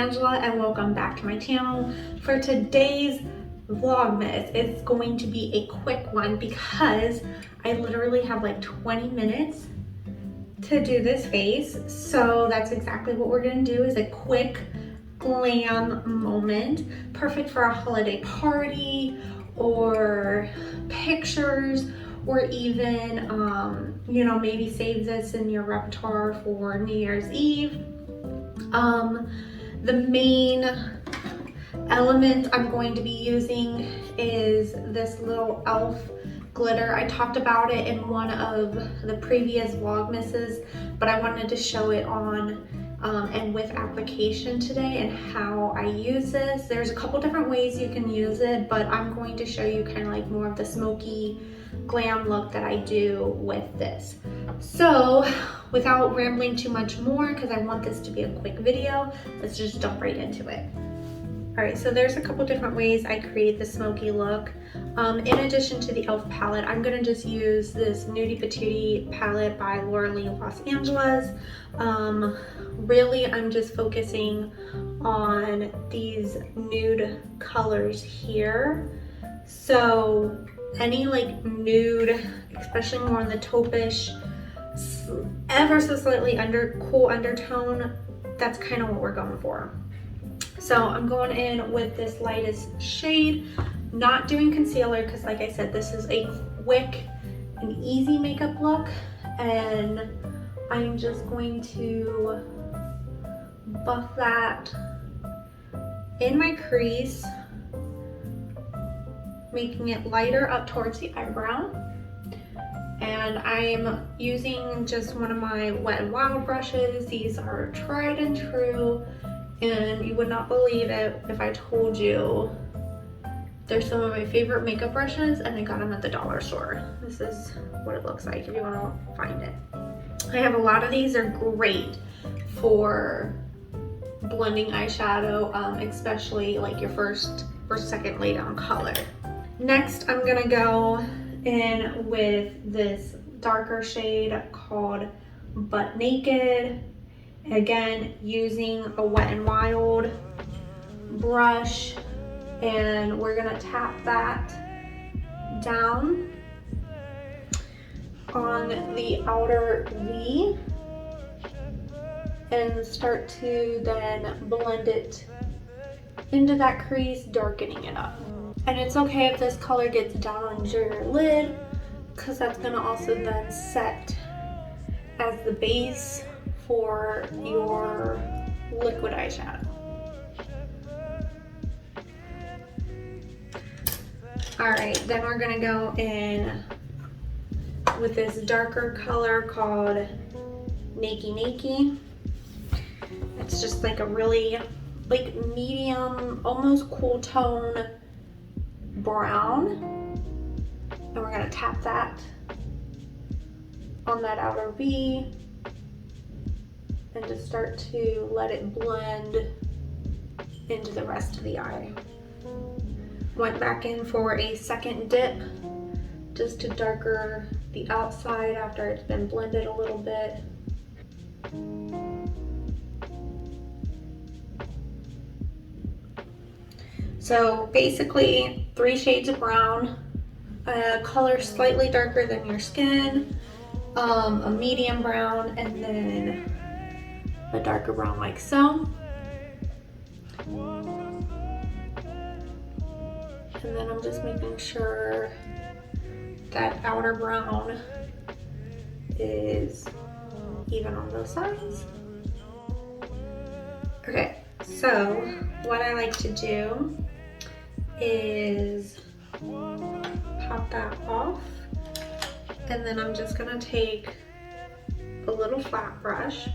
Angela and welcome back to my channel. For today's Vlogmas, it's going to be a quick one because I literally have like 20 minutes to do this face. So that's exactly what we're gonna do, is a quick glam moment. Perfect for a holiday party or pictures, or even, you know, maybe save this in your repertoire for New Year's Eve. The main element I'm going to be using is this little elf glitter. I talked about it in one of the previous Vlogmases, but I wanted to show it on and with application today and how I use this. There's a couple different ways you can use it, but I'm going to show you kind of like more of the smoky glam look that I do with this. So without rambling too much more, because I want this to be a quick video, let's just jump right into it. All right, so there's a couple different ways I create the smoky look. In addition to the e.l.f. palette, I'm gonna just use this Nudie Patootie palette by Laura Lee Los Angeles. Really, I'm just focusing on these nude colors here. So any like nude, especially more in the taupish, ever so slightly cool undertone, that's kind of what we're going for. So I'm going in with this lightest shade, not doing concealer because like I said, this is a quick and easy makeup look, and I'm just going to buff that in my crease, making it lighter up towards the eyebrow. And I'm using just one of my Wet n Wild brushes. These are tried and true, and you would not believe it if I told you they're some of my favorite makeup brushes, and I got them at the dollar store. This is what it looks like if you want to find it. I have a lot of these. They're great for blending eyeshadow, especially like your first or second lay down color. Next, I'm gonna go in with this darker shade called Butt Naked. Again, using a Wet n Wild brush, and we're gonna tap that down on the outer V and start to then blend it into that crease, darkening it up. And it's okay if this color gets down on your lid, because that's gonna also then set as the base for your liquid eyeshadow. All right, then we're gonna go in with this darker color called Nakey Nakey. It's just like a really like medium, almost cool tone brown. And we're gonna tap that on that outer V and just start to let it blend into the rest of the eye. Went back in for a second dip just to darker the outside after it's been blended a little bit. So basically 3 shades of brown, a color slightly darker than your skin, a medium brown, and then a darker brown like so. And then I'm just making sure that outer brown is even on both sides. Okay, so what I like to do is pop that off, and then I'm just gonna take a little flat brush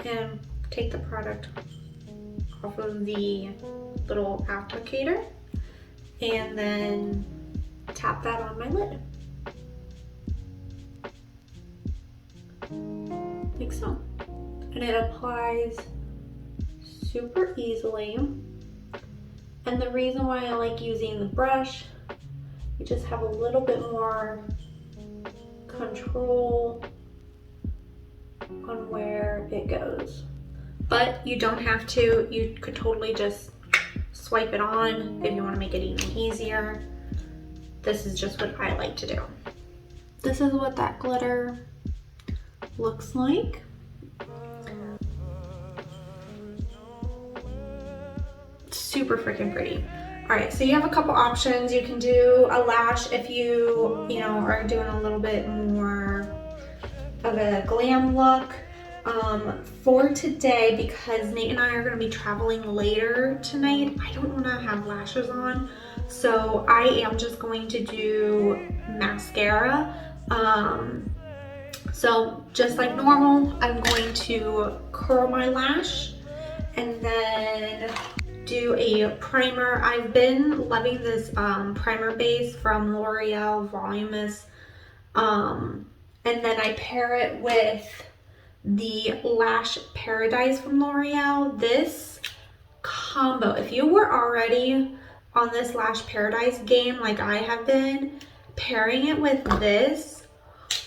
and take the product off of the little applicator and then tap that on my lid like so, and it applies super easily. And the reason why I like using the brush, you just have a little bit more control on where it goes. but you don't have to. You could totally just swipe it on if you want to make it even easier. This is just what I like to do. This is what that glitter looks like. Super freaking pretty. All right, so you have a couple options. You can do a lash if you know, are doing a little bit more of a glam look. For today, because Nate and I are going to be traveling later tonight, I don't want to have lashes on, so I am just going to do mascara. So just like normal, I'm going to curl my lash and then do a primer. I've been loving this primer base from L'Oreal Vlogmas, and then I pair it with the Lash Paradise from L'Oreal. This combo, if you were already on this Lash Paradise game like I have been, pairing it with this,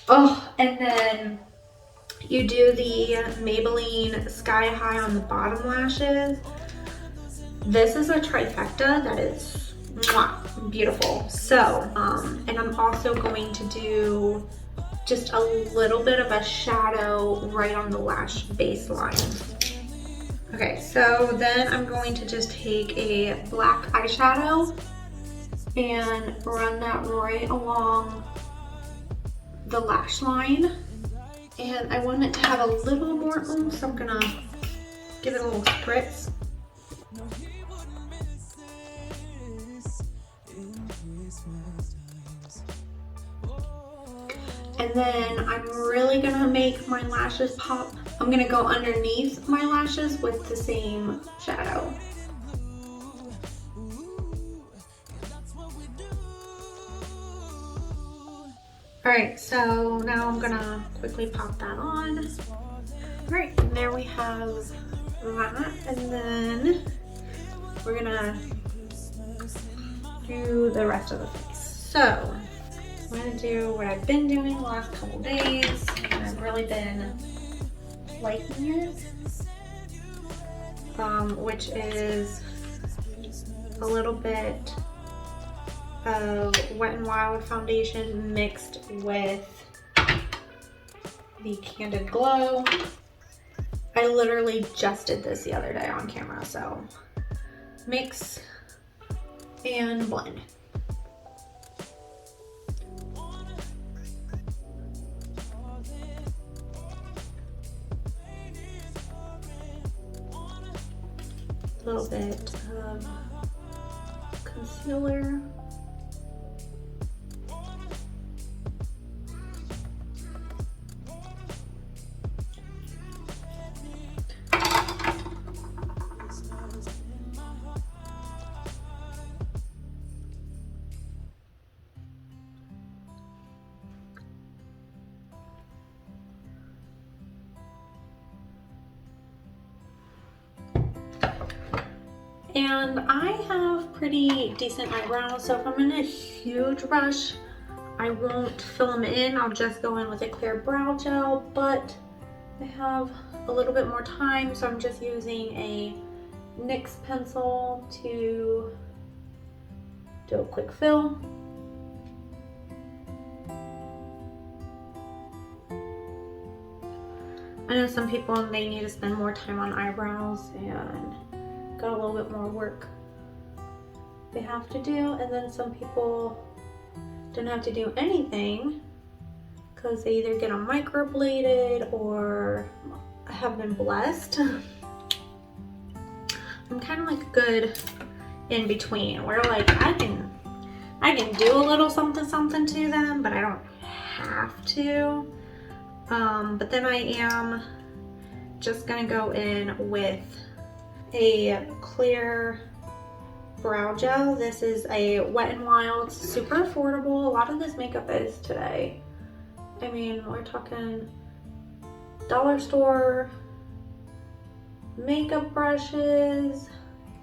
oh, and then you do the Maybelline Sky High on the bottom lashes. This is a trifecta that is mwah, beautiful. So, and I'm also going to do just a little bit of a shadow right on the lash baseline. Okay, so then I'm going to just take a black eyeshadow and run that right along the lash line. And I want it to have a little more oomph, so I'm gonna give it a little spritz. And then I'm really gonna make my lashes pop. I'm gonna go underneath my lashes with the same shadow. All right, so now I'm gonna quickly pop that on. All right, and there we have that. And then we're gonna do the rest of the face. So I'm gonna do what I've been doing the last couple days, and I've really been liking it, which is a little bit of Wet n Wild foundation mixed with the Candid Glow. I literally just did this the other day on camera, so mix and blend. A little bit of concealer. And I have pretty decent eyebrows, so if I'm in a huge rush, I won't fill them in. I'll just go in with a clear brow gel, but I have a little bit more time, so I'm just using a NYX pencil to do a quick fill. I know some people, they need to spend more time on eyebrows and got a little bit more work they have to do, and then some people don't have to do anything because they either get them microbladed or have been blessed. I'm kind of like good in between where like I can do a little something something to them, but I don't have to. But then I am just gonna go in with a clear brow gel. This is a Wet n Wild, super affordable. A lot of this makeup is today. I mean, we're talking dollar store makeup brushes,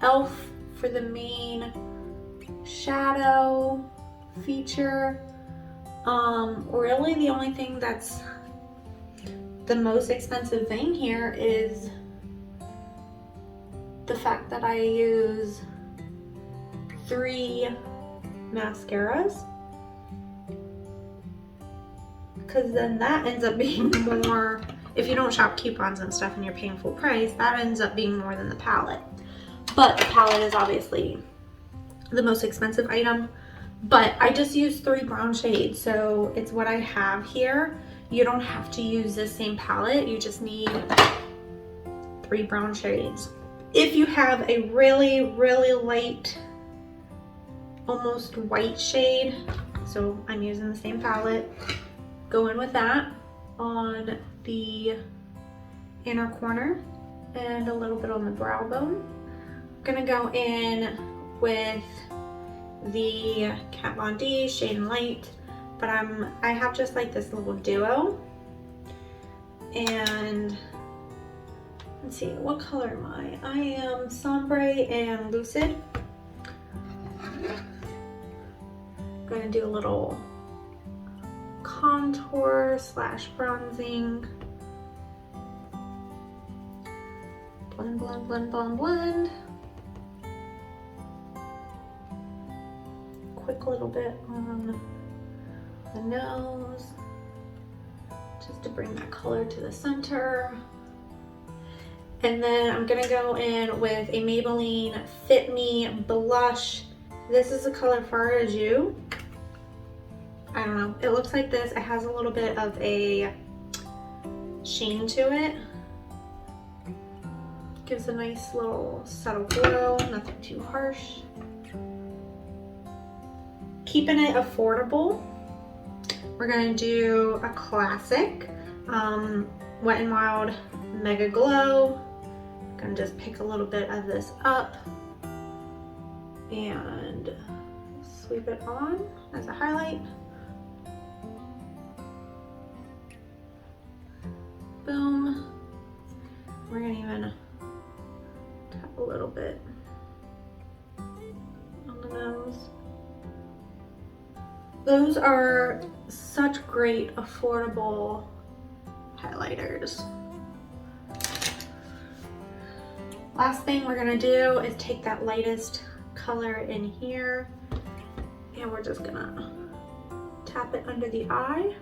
e.l.f. for the main shadow feature. Really the only thing that's the most expensive thing here is the fact that I use 3 mascaras, because then that ends up being more, if you don't shop coupons and stuff and you're paying full price, that ends up being more than the palette. But the palette is obviously the most expensive item. But I just used 3 brown shades, so it's what I have here. You don't have to use the same palette, you just need 3 brown shades. If you have a really, really light, almost white shade, so I'm using the same palette, go in with that on the inner corner and a little bit on the brow bone. I'm gonna go in with the Kat Von D Shade and Light, but I have just like this little duo. And let's see, what color am I? I am Sombre and Lucid. I'm gonna do a little contour slash bronzing. Blend, blend, blend, blend, blend. Quick little bit on the nose, just to bring that color to the center. And then I'm gonna go in with a Maybelline Fit Me blush. This is the color Far Ajou. I don't know, it looks like this. It has a little bit of a sheen to it. Gives a nice little subtle glow, nothing too harsh. Keeping it affordable, we're gonna do a classic Wet n Wild Mega Glow. I'm gonna just pick a little bit of this up and sweep it on as a highlight. Boom. We're gonna even tap a little bit on the nose. Those are such great affordable highlighters. Last thing we're gonna do is take that lightest color in here and we're just gonna tap it under the eye.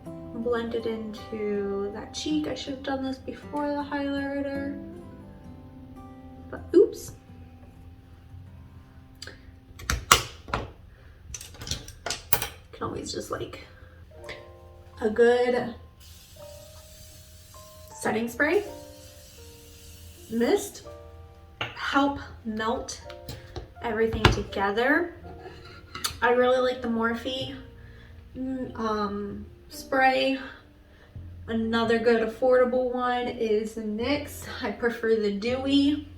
Blend it into that cheek. I should have done this before the highlighter, but oops. Can always just like a good setting spray, mist, help melt everything together. I really like the Morphe spray. Another good affordable one is the NYX. I prefer the Dewy.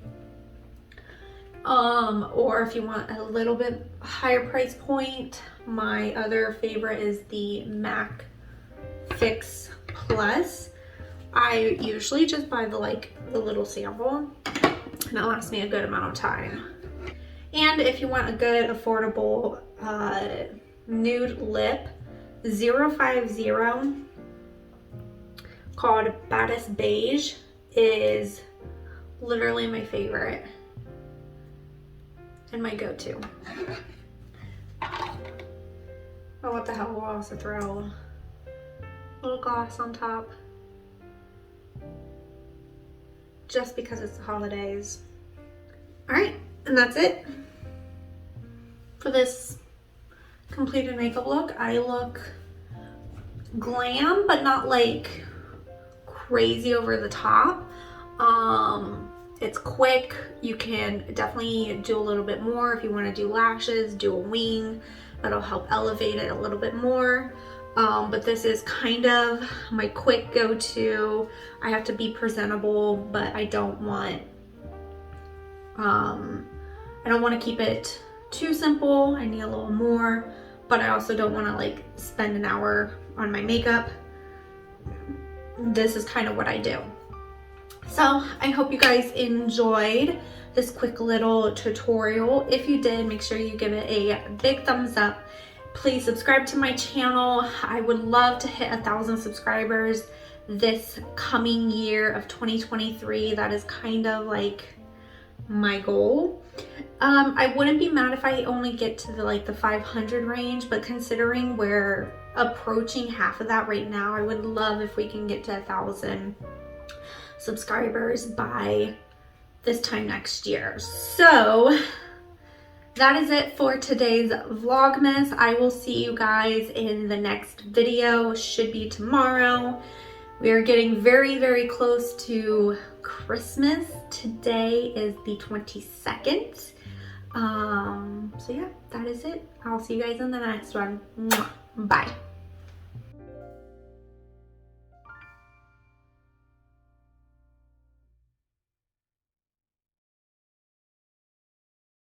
Or if you want a little bit higher price point, my other favorite is the MAC Fix Plus. I usually just buy the little sample and it lasts me a good amount of time. And if you want a good affordable nude lip, 050 called Baddest Beige is literally my favorite and my go-to. Oh, what the hell, we'll also throw a little gloss on top just because it's the holidays. All right, and that's it for this completed makeup look. I look glam, but not like crazy over the top. It's quick. You can definitely do a little bit more if you want to do lashes, do a wing. That'll help elevate it a little bit more. But this is kind of my quick go-to. I have to be presentable, but I don't want to keep it too simple. I need a little more, but I also don't want to like spend an hour on my makeup. This is kind of what I do. So I hope you guys enjoyed this quick little tutorial. If you did, make sure you give it a big thumbs up. Please subscribe to my channel. I would love to hit 1,000 subscribers this coming year of 2023. That is kind of like my goal. I wouldn't be mad if I only get to the 500 range, but considering we're approaching half of that right now, I would love if we can get to 1,000 subscribers by this time next year. So that is it for today's Vlogmas. I will see you guys in the next video. Should be tomorrow. We are getting very, very close to Christmas. Today is the 22nd. So yeah, that is it. I'll see you guys in the next one. Bye.